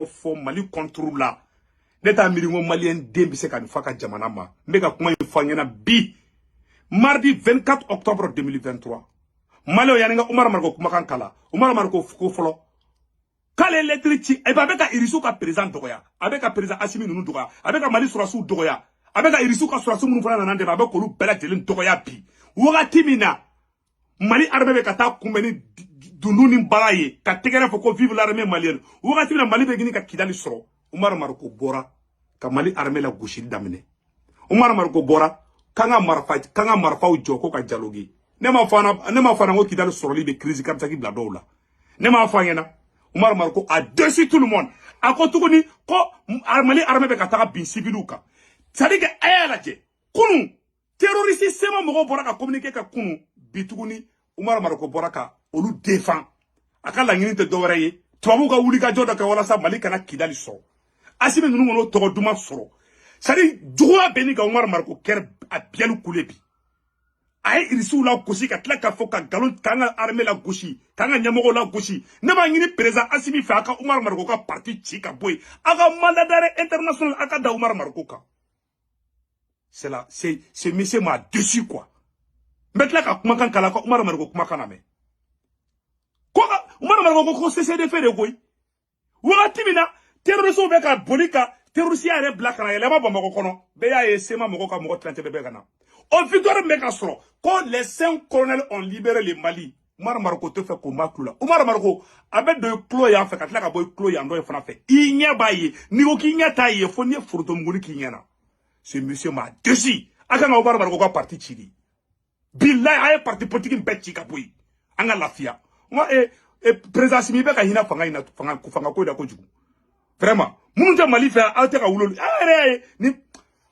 fo Mali contrôle la neta miringo malien dembi se kan faka jamana ma mbeka kuma ifanyena bi mardi 24 octobre 2023 Malo yaninga Umar Marko kuma kan kala Umar Marko ko folo kale letri e ba beka irisu ka président dogoya abeka président Assimi nunu dogoya abeka Mali surasu dogoya abeka irisu ka surasu nunu fana nande ba beka lu bela jelin dogoya bi wakati mina Mali armée be kata kumbeni dununi balaye ka tegere fo ko vive l'armée malienne wakati mina Mali be gini ka kidali soro Umar Marko bora ka Mali armée la gushiri damine Umar Marko bora kanga marfa joko ka dialogue ne ma fana ngo kidali soro li be crise comme ça qui bla doula ne ma fa yena Umar Marko a déçu tout le monde a ko tuguni ko Mali armée be kata bin civiluka c'est-à-dire que ayala je kunu terroriste sema mo bora ka communiquer ka kunu bituguni Umar Marko bora ka olu défend akala ngini te dowere ye tubabu ka wuli ka joda ka wala sa Mali kana kidali so Assimi nunu mono togo duma soro sari droit beni ka Umar Marko ker a bielu kulebi ay irisu la gosi ka tla ka foka galon kanga armée la gosi kanga nyamogo la gosi ne ba ngini président Assimi fa ka Umar Marko ka parti chika boy aga mandat d'arrêt international aka da Umar Marko ka c'est monsieur m'a dessus quoi metla ka kuma kan kala ka Umar Marko kuma kana me ko Umar Marko ko cessé de faire goy wakati mina terroriste be ka bolika terroriste ya black na yelema bomba ko kono be ya sema moko ka moko 30 be kana au victoire me ka soro quand les 5 colonels ont libéré le Mali Umar Marko te fait combat clou la Umar Marko avec de clos ya fait katla ka boy clos ya ndo fana fait inya baye ni ko kinya taye fo ni furto nguli kinya na ce monsieur m'a dessus aka nga Umar Marko ka parti chili billahi ay parti politique mbetchi ka boy anga lafia moi président Assimi be ka hina fanga ko da ko jugu vraiment mununta Mali fait alter ka wulolu ni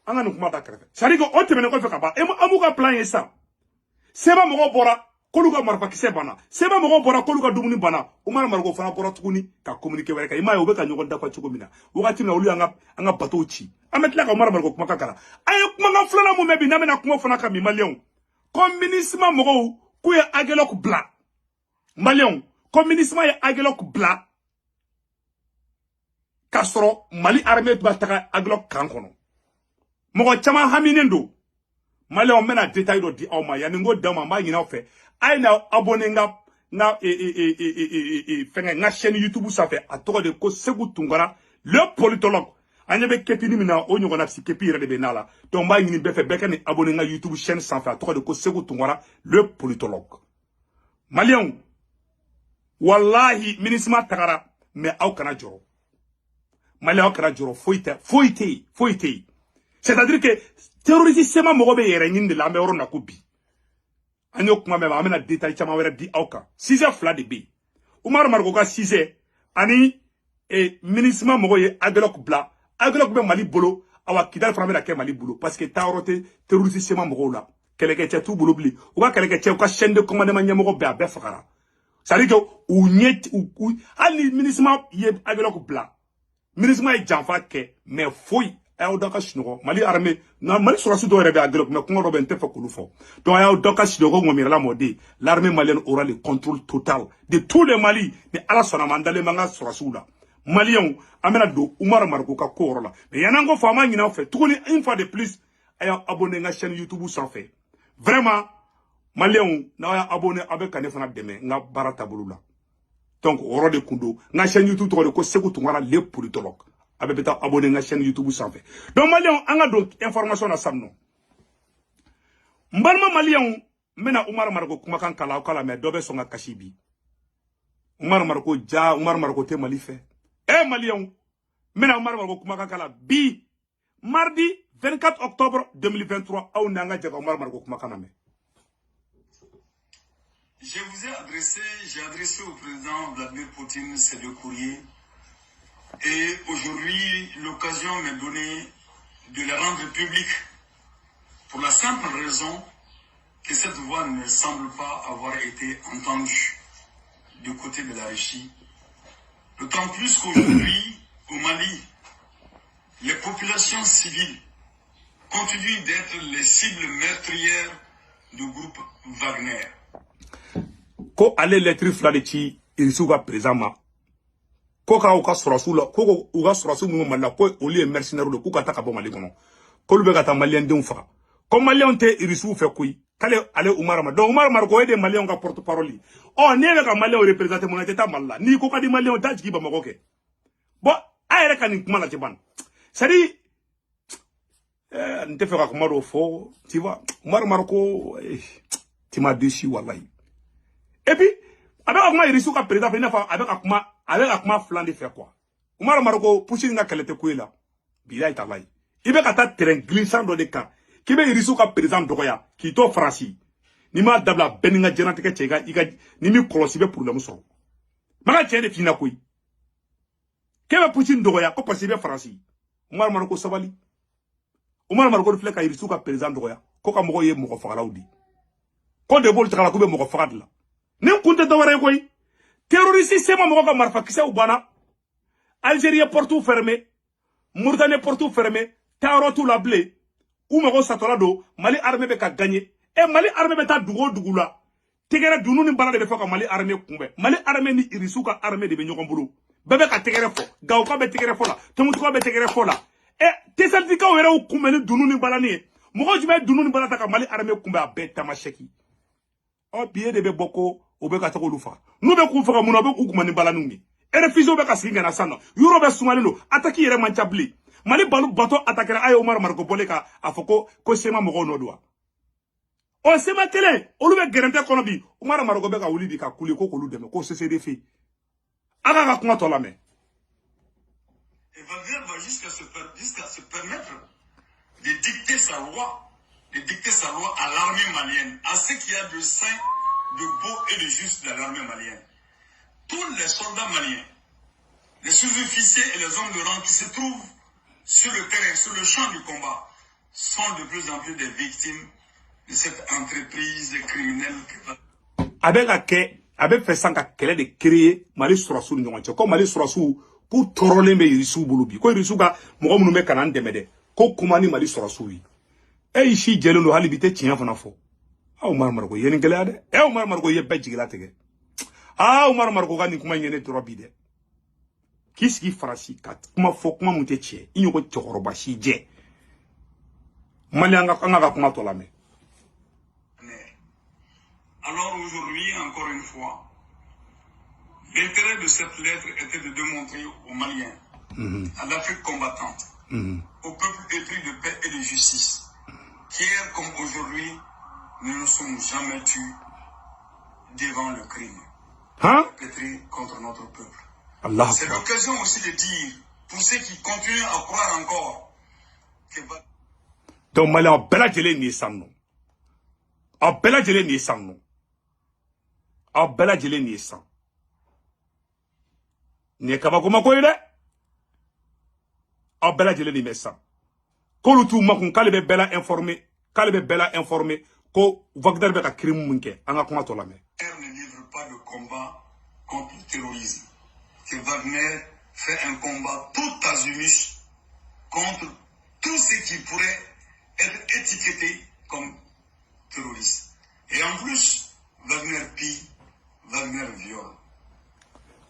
anga no kuma da krefe sari ko o temene ko fe ka ba amu ka plan yesa seba mo bora koluka marfa kise bana seba mo bora koluka dumuni bana Umar Marko fana bora tukuni ka communiquer wala ka ima yo be ka nyogo da kwa chuko mina wakati na ulu anga bato chi ametla ka Umar Marko kuma kakala ayo kuma nga flana mo mebi na mena kuma fana ka mi Malion communisme mo ku ya agelok bla Malion communisme ya agelok bla kasoro Mali armée ba taka agelok kan kono mo chama haminendo Mali on mena détail do di awma ya ngo dama ma nyina fe ay na abonné nga fenga nga chaîne YouTube ça fait a to de ko Segu Tungara le politologue anya be kepini mina onyo na psi kepi re de benala to mba nyini be fe beka ni abonné nga YouTube chaîne sans fait a to de ko Segu Tungara le politologue Malien wallahi minisma tagara mais aw kana joro Malien kana joro foité c'est-à-dire que terroriste sema mogo be yere nyinde la me na ko bi anyo kuma me amena détail chama wera di awka 6 fla de bi Umar Marko ka 6 ani minisma mogo ye agelok be Mali bolo awa kidal framé la ke Mali bolo parce que tarote terroriste sema mogo la keleke che tout bolo bli ou ka keleke che ka chaîne de commandement nyamogo be abe fakara ça dit que ou nyet ou ali minisma ye agelok minisma e janfa ke mais foi ayaw daka sinogo Mali armée na Mali surasu do rebe agelok mais kongo robe nte fa kulufo donc ayaw daka sinogo ngomira la modi l'armée malienne aura le contrôle total de tout le Mali ni ala sona mandale manga surasu la Malien amena do Umar Marko ka ko la mais yanango fama nyina fait tout une fois de plus ayaw abonné nga chaîne YouTube sans fait vraiment Malien na ya abonné avec kanefana deme nga barata bulula donc oro de kundo nga chaîne YouTube to ko Segu Tungara le politologue abe beta abonné nga chaîne YouTube sans fait donc Malien anga donc information na samno mbalma Malien mena Umar Marko kuma kan kala me dobe songa kashibi Umar Marko te Mali fait Malien mena Umar Marko kuma kan kala bi mardi 24 octobre 2023 au nanga jaga Umar Marko kuma kana me j'ai adressé au président Vladimir Poutine ces 2 courriers. Et aujourd'hui, l'occasion m'est donnée de les rendre publics pour la simple raison que cette voix ne semble pas avoir été entendue du côté de la Russie. D'autant plus qu'aujourd'hui, au Mali, les populations civiles continuent d'être les cibles meurtrières du groupe Wagner. Ko ale lettre fla de ci irisuga président ma ko ka uka surasu la ko uka surasu mu malla ko oli mercenaire de ko ka ta ka bo mali kono ko lu be ka ta malien den fa ko malien te irisu fe kuyi kale ale Umar ma donc Umar Marko ede malien ka porte parole oh ne be ka malien représenter mon état malla ni ko ka di malien ta jigi ba mako ke bo ayere kan kuma la ban c'est dit nte fe ka kuma do fo tu vois Umar Marko tu m'as déçu wallahi et puis avec comment irisu ka président fe na fa avec akuma flan de faire quoi Umar Marko pushing na kalete kuila bila italai ibe ka ta terrain glissant do de kan kibe irisu ka président dogoya ki to France ni ma dabla beninga jenatike chega iga ni mi kolosi be problème so maka tiende fina koy kebe pushing dogoya ko possible France Umar Marko sabali Umar Marko fle ka irisu ka président dogoya ko ka mogo ye mogo fagalaudi ko de bol takala ko be mogo fagadla nem kunte daware koy terroriste sema mogo ka marfa kisse ubana Algérie porte fermé Mauritanie porte fermé Taro tout la blé ou mogo satola do Mali armée be ka gagner et Mali armée be ta dugo dugula tegere dunu ni bala de be fa ka Mali armée kumbe Mali armée ni irisu ka armée de be nyogon bulu bebe ka tegere fo gaw ka be tegere fo la temutu ka be tegere fo la et tesalti ka were u kumbe ni dunu ni bala ni mogo jube dunu ni bala ta ka Mali armée kumbe a be tamasheki o biye de be boko o be ka ta ko lufa no be ku fa ka muna be ku kuma ni bala nungi e refuso be ka singa na sanno yuro be sumalelo ataki yere manchabli Mali balu bato attaquera ay Omar Marko boleka afoko ko sema mogo no doa o sema tele olu be gerente kono bi Omar Marko be ka wuli bi ka kuli ko ko lu deme ko CCD fi aga ka kuma to la me et Wagner va jusqu'à se permettre de dicter sa loi à l'armée malienne, à ce qu'il y a de saint, de beau et de juste de l'armée malienne. Tous les soldats maliens, les sous-officiers et les hommes de rang qui se trouvent sur le terrain, sur le champ du combat, sont de plus en plus des victimes de cette entreprise criminelle. Avec fait ça qu'elle de créer Mali Sorasu ni ngonche ko Mali Sorasu pour troller me irisu bulubi ko irisu ga mo mu me kanan demede ko kumani Mali Sorasu yi e ishi jelo no halibite tinya fana fo Umar Marko yeni gele ade Umar Marko ye bejigila tege Umar Marko ga ni kuma yene drobi de kiski farasi kat kuma fo kuma mute tie inyo ko tokoroba shi je Mali anga kuma to la me. Alors aujourd'hui, encore une fois, l'intérêt de cette lettre était de démontrer aux Maliens, à l'Afrique combattante, au peuple épris de paix et de justice, qu'hier comme aujourd'hui, nous ne sommes jamais tus devant le crime perpétré contre notre peuple. C'est l'occasion aussi de dire, pour ceux qui continuent à croire encore, que... Donc, Malien, bella jele ni sanno. Bella jele ni sanno. Bella jele ni san. Ni kaba kuma ko ide. Bella jele ni mesan. Ko lutu makun kalbe bella informé ko Wagner be ka crime munke anga kuma to la me. Ne livre pas de combat contre le terrorisme. Que Wagner fait un combat tout azimut contre tout ce qui pourrait être étiqueté comme terroriste. Et en plus, Wagner pille, Wagner viole.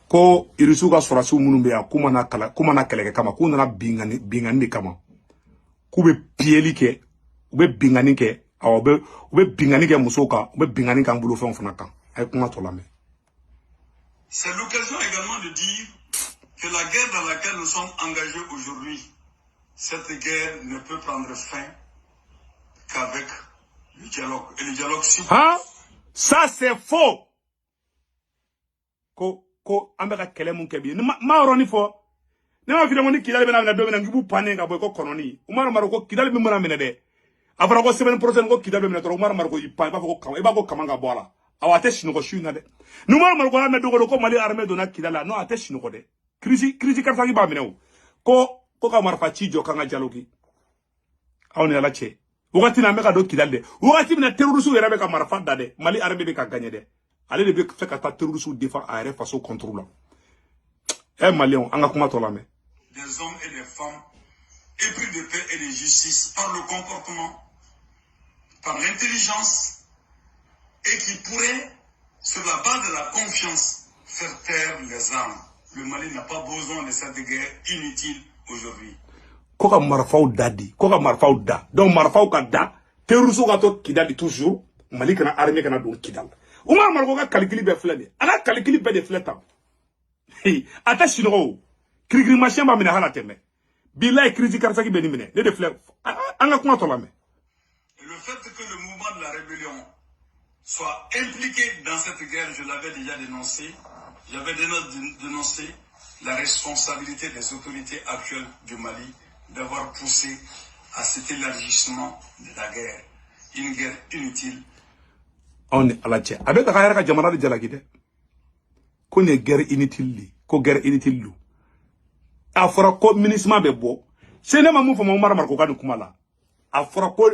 Ko irisu ga sorasu munun be ya kuma na keleke kama ku na bingani kama ku be pieli ke u be bingani ke u be bingani ke musoka u be bingani kan bulu fon fana kan ay kuma to la me. C'est l'occasion également de dire que la guerre dans laquelle nous sommes engagés aujourd'hui, cette guerre ne peut prendre fin qu'avec le dialogue. Et le dialogue ça c'est faux. Ko ambeka kele mun kebi ma roni fo ne ma file ngoni kidal bena na do bena ngibu pané nga boy ko kononi Umar Marko kidal bi mona mene de afara ko semaine prochaine ko kidal bena to Umar Marko ipa ba ko kama ba ko kama nga bola awate shino ko shuna de no Umar Marko na do ko Mali armée do na kidala no ate shino ko de crise karta ki ba mene ko ka marfa ci jo kanga jaloki awni ala che wakati na meka do kidal de wakati na terroriste yera be ka marfa dade Mali armée be ka gagner de allez le bec fait qu'à terroriste défend à face au contrôle. Malien, on a comment to la main. Des hommes et des femmes épris de paix et de justice par le comportement, par l'intelligence, et qui pourraient, sur la base de la confiance, faire taire les armes, Le Mali n'a pas besoin de cette guerre inutile aujourd'hui. Koka marfaw dadi, koka marfaw da. Donc marfaw ka da, terroristes ka to Kidal toujours, Mali kana armée kana don Kidal. Oumar Marko ka calculi be flé. Ala calculi be de flé tam. Ata chinois. Krigri machin ba mina hala teme. Billahi crise karsaki be ni mine. Ne de flé. Anga kuma to la me. Le fait que le mouvement de la rébellion soit impliqué dans cette guerre, je l'avais déjà dénoncé. J'avais dénoncé la responsabilité des autorités actuelles du Mali d'avoir poussé à cet élargissement de la guerre. Une guerre inutile. On est à la tchè. Avec la guerre, Jamana de Jalagide. Qu'on est guerre inutile. Qu'on guerre inutile. A fora ko ministre be bo. C'est ne mamu fama Oumar Marko ka kumala. A fora ko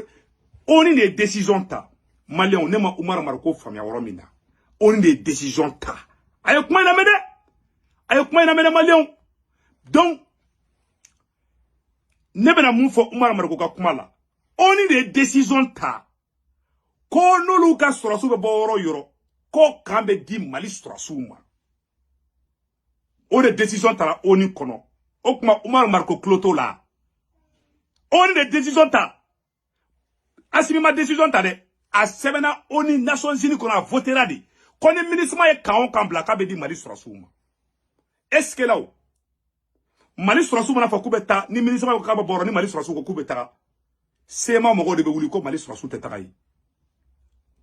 oni des décisions ta. Malien on ne ma Oumar Marko famia woromina. Oni des décisions ta. Ayo kuma na mede. Ayo kuma na mede malien. Donc ne bena mun fo Oumar Marko ka kumala. Oni des décisions ta. Ko nolu ka surasu be bo yoro. Ko kambe di Mali surasu ma. O des décisions ta la oni kono. Okuma Oumar Marko Kloto la. On des décisions ta. Asimi ma décision ta de. A sebena oni Nations Unies qu'on a voté là de. Qu'on est ministre ma kaon kambla ka be di Mali surasouma. Est-ce que là où Mali surasouma na fa kubeta ni ministre ma ka ba boro ni Mali surasou ko kubeta. Sema mo go de be wuli ko Mali surasou te takai.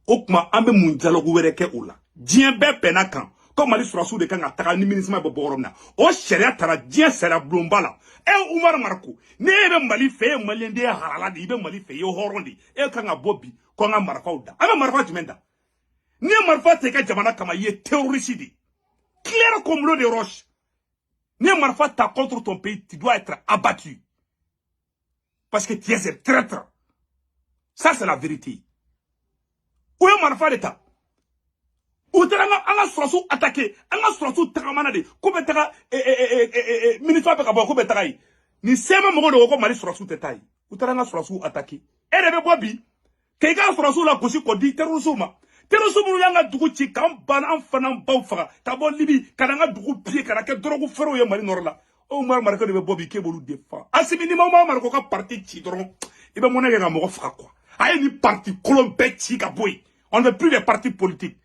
Okuma ambe mun dialogue were ke ola. Dien be penakan. Comme Mali surasou de kan ataka ni ministre ma ba boro na. O sharia tara dien sera blombala. E Oumar Marko ne be Mali fe Malien de harala de be Mali fe yo horondi. E kan bobi ko nga marfa uda. Ama marfa tumenda. Ni marfa te ka jamana kama ye terroriste di. Clair comme l'eau de roche. Ni marfa ta contre ton pays, tu dois être abattu. Parce que tu es un traître. Ça c'est la vérité. Où est marfa d'état? Où t'as un surasou attaqué, un surasou takamana de, koube taka ministre pe kabo koube taka yi. Ni sema mogo de woko Mali surasou tetayi. Où t'as un surasou attaqué. Et de bobi. Kega surasou la kosi kodi terrorisme. Terrorisme yanga dugu ci kan ban an fanan baw faga. Ka bo Libi kadanga dugu pied kana ke drogu fero ye Mali nord la. Oumar Marko de bobi ke bolu defa. Asimi ni Oumar Marko ka parti ci doron. Ibe mona ga mogo faga quoi. Aye ni parti colombe ci ka boy. On ne veut plus les partis politiques.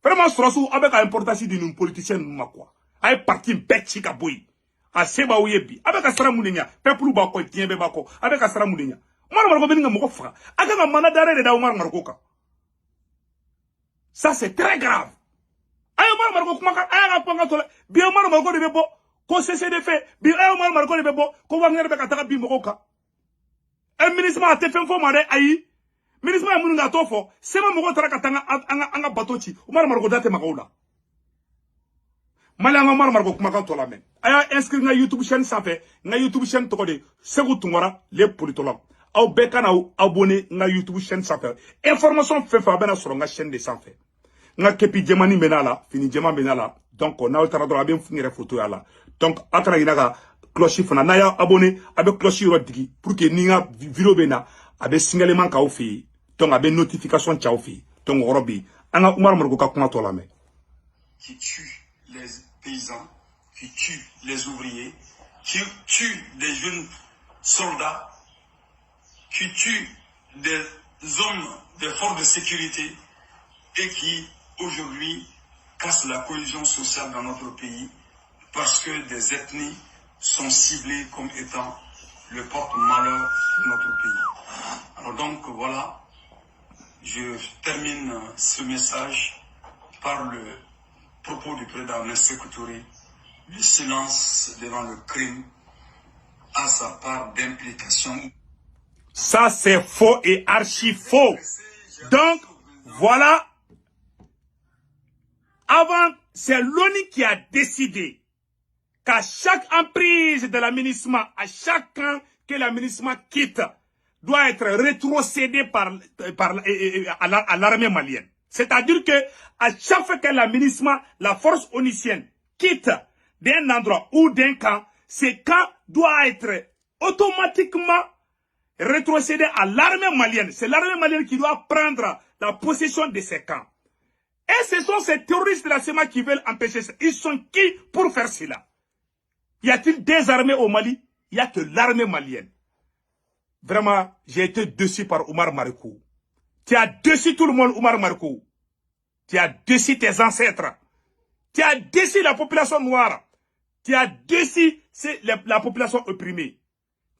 Vraiment, surasou avec l'importance d'une politicienne ma quoi. Aye parti bête ka boy. A seba ouyebi. Avec asara mounenya. Peuple ba ko tienbe ba ko. Avec asara mounenya. Oumar Marko beninga mogo faga. Aga nga manadare de da Oumar Marko ka. Ça c'est très grave. Aye Oumar Marko kumaka aya nga panga tola. Bi Oumar Marko de bebo. Ko cessé de fait. Bi Oumar Marko de bebo. Ko wangere be kataka bi mogo ka. Un ministre a te fait fo mare ayi. Ministre ya mununga tofo. Sema mogo tara katanga anga batochi. Oumar Marko date makaola. Malanga Oumar Marko kumaka tola men. Aya inscrit na YouTube chaîne ça fait. Na YouTube chaîne toko de Segou Tungora les politologues. Au bekana ou abonné na YouTube chaîne ça fait. Information fait bena sur nga chaîne de ça fait. Nga kepi jemani menala, fini jema menala. Donc on a tara do bien finir photo ya la. Donc atara inaga cloche fana na ya abonné avec cloche rodigi pour que ninga vidéo bena avec signalement ka ofi. Donc avec notification cha ofi. Donc robi anga Oumar Marko ka kuma tola me. Qui tue les paysans, qui tue les ouvriers, qui tue des jeunes soldats, qui tue des hommes des forces de sécurité et qui aujourd'hui casse la cohésion sociale dans notre pays parce que des ethnies sont ciblées comme étant le porte-malheur de notre pays. Alors donc voilà, je termine ce message par le propos du président Sékou Touré. Le silence devant le crime a sa part d'implication. Ça c'est faux et archi faux. Donc voilà. Avant, c'est l'ONU qui a décidé qu'à chaque emprise de l'aménagement, à chacun que l'aménagement quitte, doit être rétrocédé à l'armée malienne. C'est-à-dire que à chaque fois que l'aménagement, la force onusienne quitte d'un endroit ou d'un camp, ce camp doit être automatiquement rétrocédé à l'armée malienne. C'est l'armée malienne qui doit prendre la possession de ces camps. Et ce sont ces terroristes de la CEMA qui veulent empêcher ça. Ils sont qui pour faire cela? Y a-t-il des armées au Mali? Il n'y a que l'armée malienne. Vraiment, j'ai été déçu par Oumar Mariko. Tu as déçu tout le monde, Oumar Mariko. Tu as déçu tes ancêtres. Tu as déçu la population noire. Tu as déçu la population opprimée.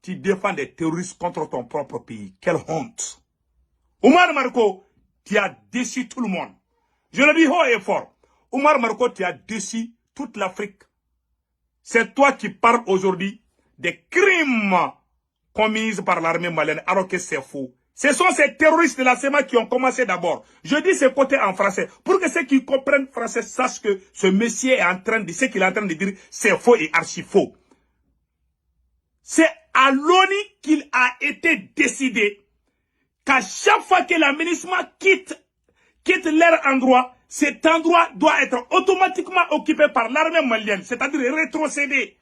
Tu défends des terroristes contre ton propre pays. Quelle honte. Oumar Mariko, tu as déçu tout le monde. Je le dis haut et fort. Oumar Mariko, tu as déçu toute l'Afrique. C'est toi qui parles aujourd'hui des crimes commis par l'armée malienne, alors que c'est faux. Ce sont ces terroristes de la CEMA qui ont commencé d'abord. Je dis ce côté en français, pour que ceux qui comprennent français sachent que ce monsieur est en train de, ce qu'il est en train de dire, c'est faux et archi faux. C'est à l'ONU qu'il a été décidé qu'à chaque fois que la MINUSMA quitte leur endroit, cet endroit doit être automatiquement occupé par l'armée malienne, c'est-à-dire rétrocédé.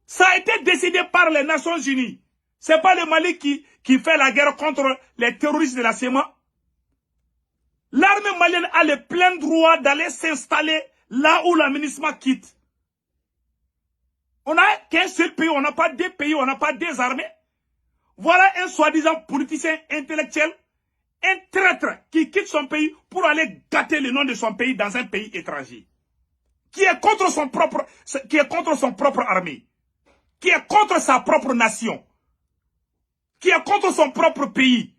Ça a été décidé par les Nations Unies. C'est pas le Mali qui fait la guerre contre les terroristes de la CEMA. L'armée malienne a le plein droit d'aller s'installer là où la MINUSMA quitte. On n'a qu'un seul pays, on n'a pas deux pays, on n'a pas deux armées. Voilà un soi-disant politicien intellectuel, un traître qui quitte son pays pour aller gâter le nom de son pays dans un pays étranger. Qui est contre son propre armée. Qui est contre sa propre nation. Qui est contre son propre pays.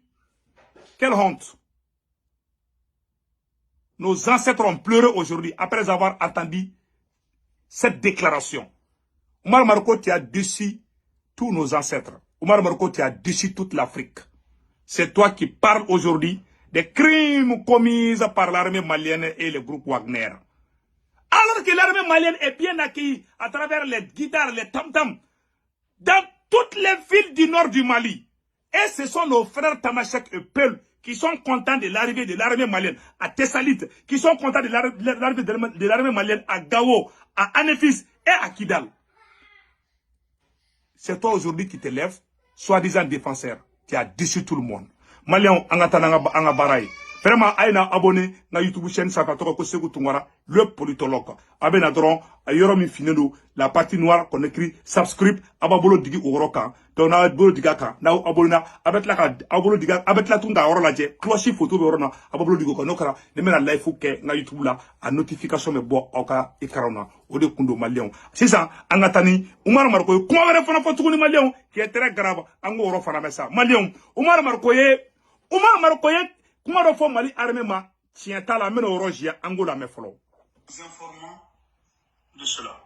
Quelle honte. Nos ancêtres ont pleuré aujourd'hui après avoir entendu cette déclaration. Oumar Mariko, tu as déçu tous nos ancêtres. Oumar Mariko, tu as déçu toute l'Afrique. C'est toi qui parles aujourd'hui des crimes commis par l'armée malienne et le groupe Wagner. Alors que l'armée malienne est bien accueillie à travers les guitares, les tam-tams, dans toutes les villes du nord du Mali. Et ce sont nos frères Tamashek et Peul qui sont contents de l'arrivée de l'armée malienne à Tessalit, qui sont contents de l'arrivée de l'armée malienne à Gao, à Anefis et à Kidal. C'est toi aujourd'hui qui te lèves, soi-disant défenseur. Tu as déçu tout le monde. Maliens, anga baraye. Vraiment, aïna abonné na YouTube chaîne Sapatoko Kosegu Tungara, le politologue. Abena dron, ayoromi finendo, la partie noire qu'on écrit subscribe, ababolo digi oroka. Donc na abolo digaka, na abolina, abet la abolo diga, abet la tunda orolaje, cloche photo de orona, ababolo digo konokara, ne mena live ke na YouTube la, a notification me bo oka ikarona, ode kundo Maliens. C'est ça, angatani, Oumar Mariko, comment on va faire tout Maliens, qui est très grave, ango oro fana messa. Maliens, Oumar Mariko, comment on fait Mali armée ma, tient à la main au Rogia, Angola me follow. Nous informons de cela.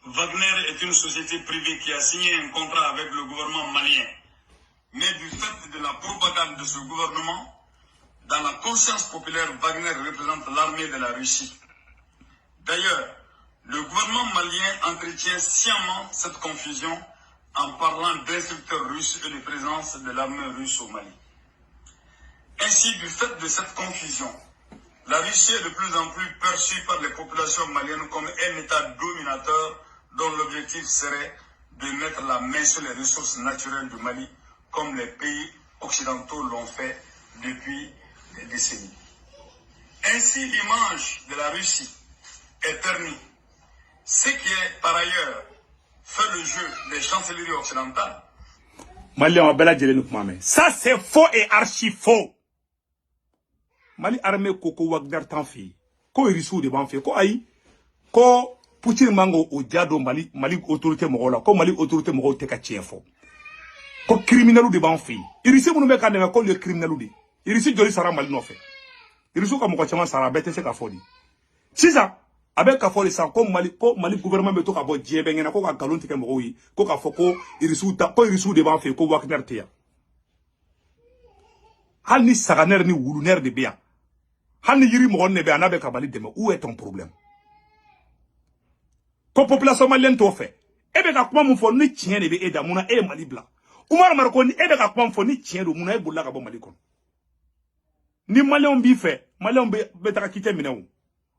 Wagner est une société privée qui a signé un contrat avec le gouvernement malien. Mais du fait de la propagande de ce gouvernement, dans la conscience populaire, Wagner représente l'armée de la Russie. D'ailleurs, le gouvernement malien entretient sciemment cette confusion en parlant d'instructeurs russes et de présence de l'armée russe au Mali. Ainsi, du fait de cette confusion, la Russie est de plus en plus perçue par les populations maliennes comme un État dominateur dont l'objectif serait de mettre la main sur les ressources naturelles du Mali, comme les pays occidentaux l'ont fait depuis des décennies. Ainsi, l'image de la Russie est ternie, ce qui est par ailleurs fait le jeu des chancelleries occidentales. Ça c'est faux et archi faux. Mali armée koko Wagner tanfi. Ko irisu de banfi. Ko ayi. Ko Poutine mango o diado Mali autorité mogola. Ko Mali autorité mogo teka tiefo. Ko criminelu de banfi. Irisu munu meka neme ko le criminelu de. Irisu joli sara Mali no fe. Irisu ka moko chama sara bete se ka fodi. Sisa avec ka fodi sa ko Mali gouvernement beto ka bo diebe ngena ko ka galon tike mogo yi. Ko ka foko irisu ta ko irisu de banfi ko Wagner tia. Hal ni saganer ni wuluner de bia. Hal ni yiri mogon nebe anabe kabali deme. Où est ton problème? Ko population malienne to fait. Ebe ka kuma mfo ni tien nebe eda muna e Mali bla. Oumar Mariko ni ebe ka kuma mfo ni tien do muna e bulla ka bo Mali kon. Ni Malion bi fait, Malion be ta kite minewu.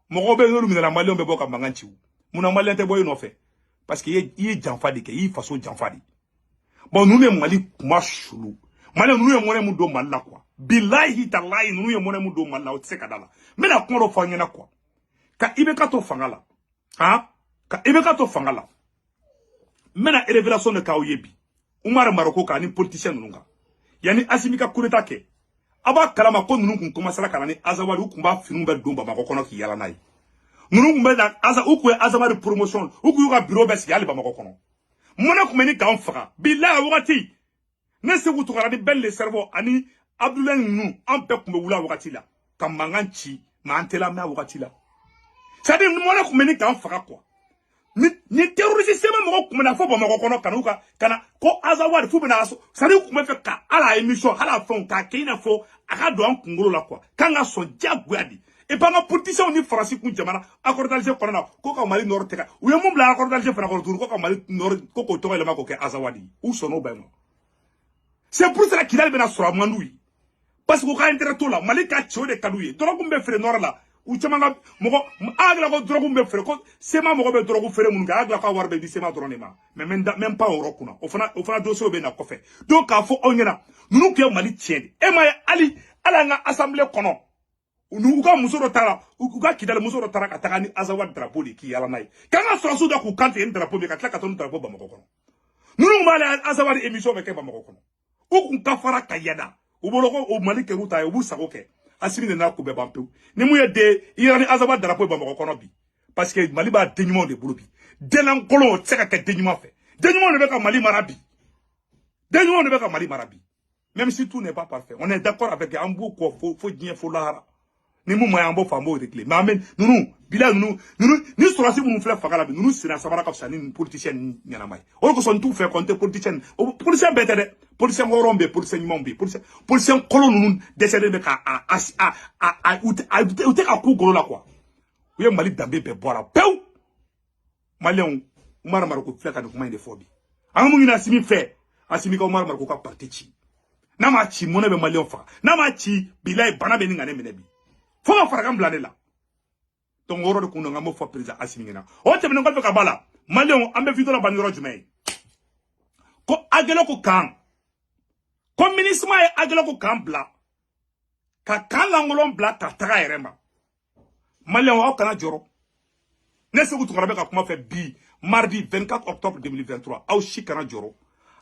Mogo be ngolu minala Malion be boka manganchi wu. Muna Malion te boy no fait. Parce que yi janfadi ke yi faso janfadi. Bon nous ne Mali kuma chulu. Malion nous e mone mu do Mali la quoi. billahi tallahi nunu ye mone mu do malla o tse kadala mena ko ro fanyena quoi ka ibeka to fangala ha ka ibeka to fangala mena révélation de kaoyebi Umar Maroko ka ni politicien nunga yani asimika kureta ke aba kalama ko nunu kun commencer kana ni azawali ukumba finu be domba mako kono ki yala nay nunu kumbe da aza ukwe azawali promotion uku yuka bureau be si yali ba mako kono mona kumeni ka onfaka billahi wakati ne se ku tukara ni belle cerveau ani Abdoulaye nu an be kumbe wula wakati la ka manganchi ma antela na wakati la ça dit mona kumeni ka onfaka quoi ni terroriste sema moko kumena fo ba mako kono kanuka kana ko azawadi fu bena aso sari kuma fe ka ala émission ala fon ka kina fo aka do an kungolo la quoi kanga son jagwadi e pa nga politicien ni français ku jamana accord d'Alger kono ko ka mali nord teka u yemu bla accord d'Alger fana ko ko ka mali nord ko ko to ele mako ke azawadi ou sono ba mo c'est pour ça qu'il a bena sura mandoui parce que ka intérêt to la mali ka chio de kadouye do ko mbe fere nord la u chamanga moko agla ko drogu mbe fere ko sema moko be drogu fere mun ga agla ka warbe di sema dronema même pas au rokuna o fana dossier be na ko fe donc ka fo onyena nunu ke mali tiende e ma ali ala nga assemblée kono nu ka musoro tara uka kidal musoro tara ka taka ni azawad drapeau li ki yala nay kanga so da ku kante en drapeau be ka tlaka ton drapeau ba mako kono nunu mala azawad émission be ke ba mako kono o kun ka fara kayada o boloko o mali ke ruta o bu sakoke asimi na ko be bampe ni mu yede irani azawad drapeau ba mako kono bi parce que mali ba denyumo de bulubi delan kolo tseka ka denyumo fe denyumo ne be ka mali marabi denyumo ne be ka mali marabi même si tout n'est pas parfait on est d'accord avec ambo ko faut bien faut lahara ni mu moyen bo fambo réglé mais amen nous bila nous ni sur si nous faire fakala nous c'est na sabara ka sani politicien nyana mai on ko son tout fait compter politicien bête de politicien ngorombe politicien nyombe politicien kolo nous décédé de ka ou te ka ku golo la quoi oui mali dambe be bora pew malien Umar Maroko flaka de kuma inde fobi amu ngina simi fait asimi ka Umar Maroko ka parti chi na ma chi mona be malien fa na ma chi bilay bana be ngane menebi fo ka fara kan blane la donc woro de kuno ngamo fo président asimi ngina o te benen ko be ka bala malien ambe fito la baniro jumay ko agelo ko kan ko ministre ma agelo ko kan bla ka kan langolon bla ta taga erema malien o kana joro ne se ku to ka kuma fe bi mardi 24 octobre 2023 au shikana joro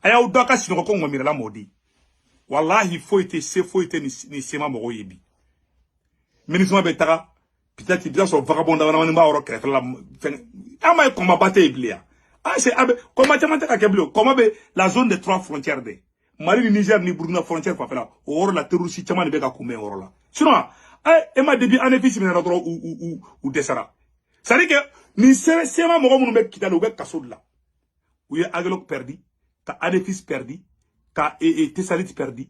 aya u doka sino ko ngomira la modi wallahi faut été ni sema mogo yebi ministre be taga peut-être bien son vagabond dans na ma oro kref la ama ko ma baté iblia c'est abe ko ma tamante ka keblo ko be la zone des trois frontières de Mali ni Niger ni Burkina frontière fa fela oro la terroriste chama ne be ka kume oro la sinon e ma debi en effet na dro ou desara ça dit que ni sema mogo munu be kidalo be kaso la ou ye agelo perdi ka adefis perdi ka tesalit perdi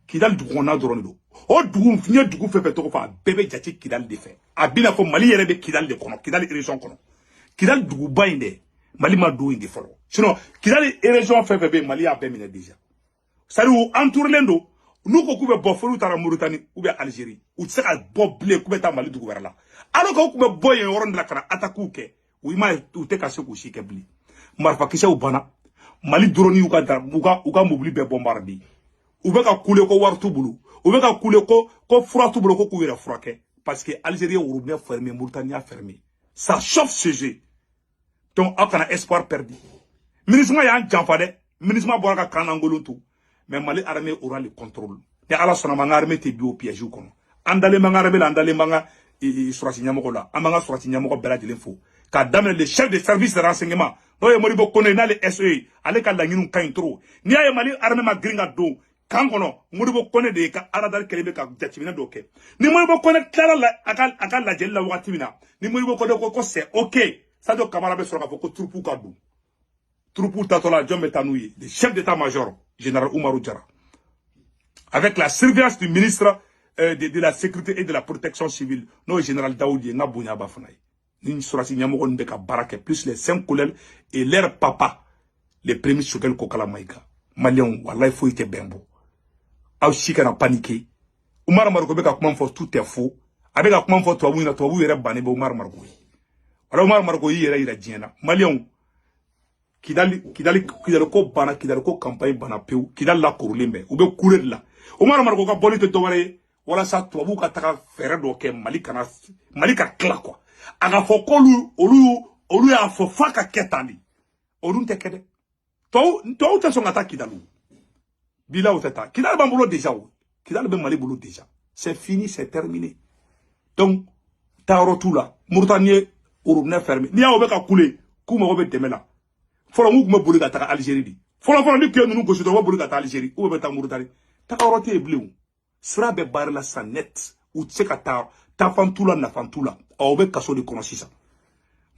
kidal dugona dorondo o dugu fnya dugu fefe to fa bebe jati kidal de fe abina fo mali yere be kidal de kono kidal région kono kidal dugu bainde mali ma do indi folo sinon kidal région fefe be mali a be mine déjà sari ou entour lendo nous ko kube bo folu tara Mauritanie ou bien Algérie ou tsaka bo blé kube ta mali dugu la alors ko kube boye woron de la kana ataku ke ou ima ou te kasse ko shike blé marfa kisha u bana mali drone yu ka uka mobili be bombardi ou be ka kule ko wartu bulu ou be ka kule ko furatu bulu ko kuira frake parce que Algérie ou bien fermé Mauritanie a fermé ça chauffe ce jeu donc akana espoir perdu ministre ya janfade ministre ma boraka kanangolo tout mais Mali armée aura le contrôle et ala sona manga armée te bio piège kono andale manga armée andale manga surati nyamoko la amanga surati nyamoko bela de l'info ka damel le chef de service de renseignement no ye mori bokone na le SE ale ka langinu kain trop ni ay Mali armée ma gringa do kangono mori bokone de ka aradal kelebe ka jatimina doke ni mori bokone kala la akal la jella wakati mina ni mori bokone ko c'est OK ça do kamara be soro ka foko troupe ka do troupe tatola jombe tanouye le chef d'état-major général Oumarou Diarra avec la surveillance du ministre de la sécurité et de la protection civile no général Daoudi Ngabounya Bafanay ni surasi nyamoko ndeka barake plus les 5 collègues et leur papa les premiers choquel kokala maïka malien wallahi faut été bembo au chikana paniqué Oumar Marko beka comment faut tout est faux avec comment faut toi wina toi yere bané be Oumar Marko wala Oumar Marko yere ira diena malien kidal ko bana kidal ko campagne bana peu kidal la kourlembe ou be couler la Omar Marko ka boli te doware wala sa tubabu ka taga fere do ke Mali ka kla quoi aga fo ko olu ya fo fa ka ketani olu te kede to te so ngata kidalu bila o tata kidal ban bolo déjà o kidal be Mali bolo déjà c'est fini c'est terminé donc taro tula Mauritanie urubne fermé ni awo be ka couler ku mo be demela folo mu kuma boli ka taga Algérie di folo ni ke nunu gosi do boli ka taga Algérie ou be ta Mauritanie taro te bleu sera be bar la sanet ou tseka ta fantula na fantula awo be kaso de konosisa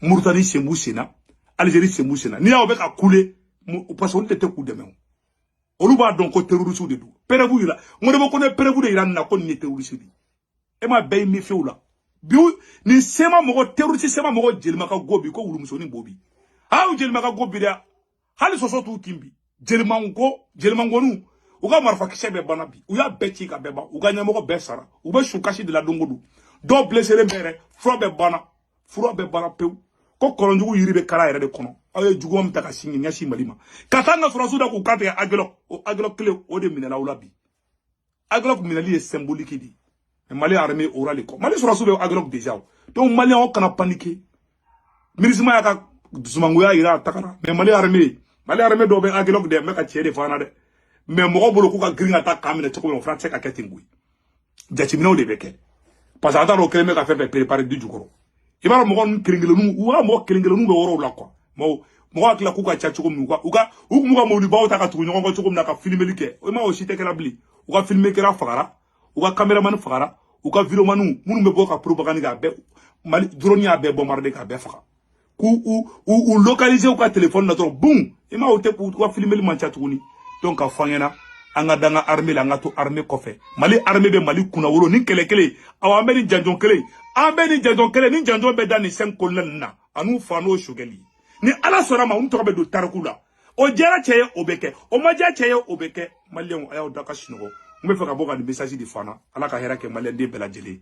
Mauritanie c'est Moussena Algérie c'est Moussena ni awo be ka couler parce qu'on était coup de main oluba donc ko terroriste de do perebu ila ngode boko ne perebu de iran na ko ni terroriste di e ma bay mi fewla bi ni sema mo terroriste sema mo jelma ka gobi ko wulu musoni bobi ha u jelma ka gobi da hali soso tu kimbi jelma ngonu uga marfa kisebe banabi uya beti ka beba uga nyamo ko besara ube shukashi de la dongodu do blessé le mere fro be bana peu ko koronjugu yiribe kala yere de kono aye jugo am taka singi nyasi malima katanga surasu da ku kate aglo clé o de minela ulabi aglo minali est symbolique di Mali armée orale ko Mali surasu be aglo déjà donc Mali on kana paniquer mirisma ya ka dusumangu ya ira takara mais Mali armée do be aglo de me ka tiede fana de mais mo bolo ku ka gringa ta kamine to ko français ka ketingui jatimino de beke parce que ataro kreme ka faire préparer du jukoro ibara mo gon kringelenu uwa mo kringelenu be woro la quoi mo akla ku ka chachu ko uga mo li bawo ta ka tu nyongo ko chuko na ka filmer like o ma o shite kala bli uga filmer kala fagara uga cameraman fagara uga video manu munu be boka propagande ga be Mali drone ya be bombarder ka be faga ku localiser uga téléphone na to boum ima o te ku filmer li man chatu ni donc a fanyana anga danga armée la ngato armée kofe Mali armée be Mali kuna woro ni kele awa ni janjon kele ni janjon be dani 5 colonel na anu fano shogeli ni ala sora ma un tobe do tarakula o jera cheye obeke o maja cheye obeke Mali on ayo daka shinogo mbe faka boka ni message di fana ala ka hera ke Mali de bela jeli